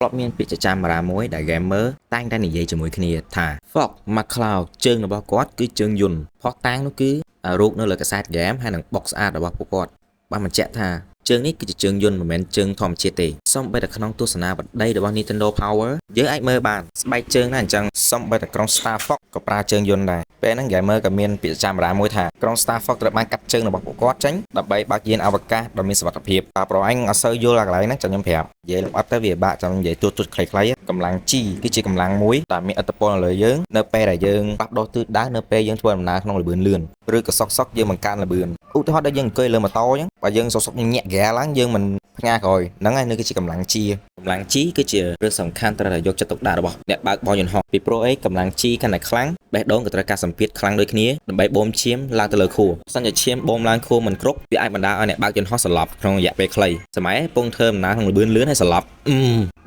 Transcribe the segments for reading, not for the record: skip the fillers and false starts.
ក្លបមានពាក្យចចាមបារាមួយដែល gamer តែងតែនិយាយជាមួយគ្នាថា Fox McCloud ជើងរបស់គាត់គឺជើងយន្តផុសតាំងនោះគឺរូបនៅលើកាសែត game ហើយនឹង box art របស់ពួកគាត់បានបញ្ជាក់ថាជើងនេះគឺជាជើងយន្តមិនមែនជើងធម្មជាតិទេសូម្បីតែក្នុងទស្សនាវដ្តីរបស់ Nintendo Power យើងអាចមើលបានស្បែកជើងណាអញ្ចឹងសូម្បីតែក្រុង Star Fox ក៏ប្រើជើងយន្តដែរពេលហ្នឹង gamer ក៏មានពាក្យចចាមបារាមួយថាក្រុង Star Fox ត្រូវបានកាត់ជើងរបស់ពួកគាត់ចេញដើម្បីបើកយានអវកាសដ៏មានសុវត្ថិភាពតែប្រអញអត់សូវយល់អាកន្លែងហ្នឹងចាំខ្ញុំប្រាប់និយាយលម្អិតទៅវាបាក់ចាំនិយាយទួតខ្លីៗកម្លាំង G គឺជាកម្លាំងមួយដែលមានឥទ្ធិពលលើយើងនៅពេលដែលយើងផ្លាស់ប្ដូរទិសដៅនៅពេលយើងធ្វើដំណើរក្នុងល្បឿនលឿនឬក៏សុកយើងបង្កើនល្បឿនឧទាហរណ៍ដូចយើងអង្គុយលើម៉ូតូអញ្ចឹងបើយើងសុកញាក់ហ្គាឡើងយើងមិនផ្ងាក្រោយហ្នឹងហើយនេះគឺជាកម្លាំង G កម្លាំង G គឺជារឿងសំខាន់ត្រូវតែយកចិត្តទុកដាក់របស់អ្នកបើកបរយន្តហោះពីព្រោះអីកម្លាំង G កាន់តែខ្លាំងបេះដូងក៏ត្រូវការសម្ពាធខ្លាំងដូចគ្នាដើម្បីបូមឈាមឡើងទៅលើខួរបើសិនជាឈាមបូមឡើងខួរមិនគ្រប់វាអាចបណ្ដាលឲ្យអ្នកបើកយន្តហោះស្លាប់ក្នុងរយៈពេលខ្លីសម័យពងធ្វើដំណើរក្នុងល្បឿនលឿនហើយស្លាប់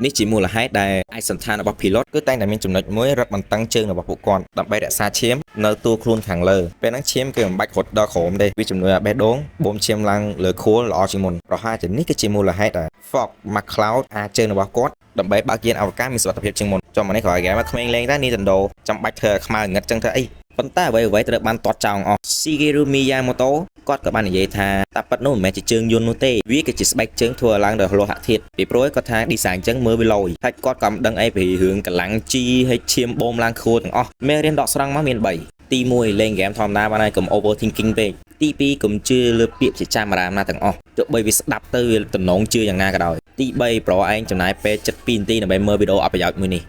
នេះជាមូលហេតុដែលឯកសណ្ឋានរបស់ pilot គឺតែងតែមានចំណុចមួយរឹតបន្តឹងជើងរបស់ពួកគាត់ដើម្បីរក្សាឈាមនៅទួលខ្លួនខាងលើពេលហ្នឹងឈាមគឺមិនបាច់រត់ដល់ក្រោមទេវាជំនួយឲ្យបេះដូងបូមឈាមឡើងលើខួរល្អជាងមុនប្រហែលជានេះគឺជាមូលហេតុដែល Fox McCloud អាចជើងរបស់គាត់ដើម្បីបើកយានអវកាសមានសុវត្ថិភាពជាងមុនចុះមកនេះក្រោយ game មកក្មេងលេងតែ Nintendo ចាំបាច់ធ្វើឲ្យខ្មៅងឹតចឹងទៅអីប៉ុន្តែអ្វីៗត្រូវបានទាត់ចោលអស់ Shigeru Miyamoto គាត់ក៏បាននិយាយថាតែប៉ិតនោះមិនមែនជាជើងយន្តនោះទេវាគឺជាស្បែកជើងធ្វើឡើងដោយលោហៈធាតុពីព្រោះគាត់ថា design ចឹងមើលវាលយហើយគាត់ក៏មិនដឹងអីពីរឿងកម្លាំង G ហើយឈាមបូមឡើងខួរទាំងអស់មេរៀនដកស្រង់មកមាន3ទី1លេងហ្គេមធម្មតាបានហើយកុំ overthinking ពេកទី2កុំជឿលើពាក្យជាចាំអារាមណាទាំងអស់ទោះបីវាស្ដាប់ទៅវាតំណងជឿយ៉ាងណាក៏ដោយទី3ប្រឯងចំណាយពេល72នាទីដើម្បីមើលវីដេអូអត់ប្រយោជន៍មួយនេះ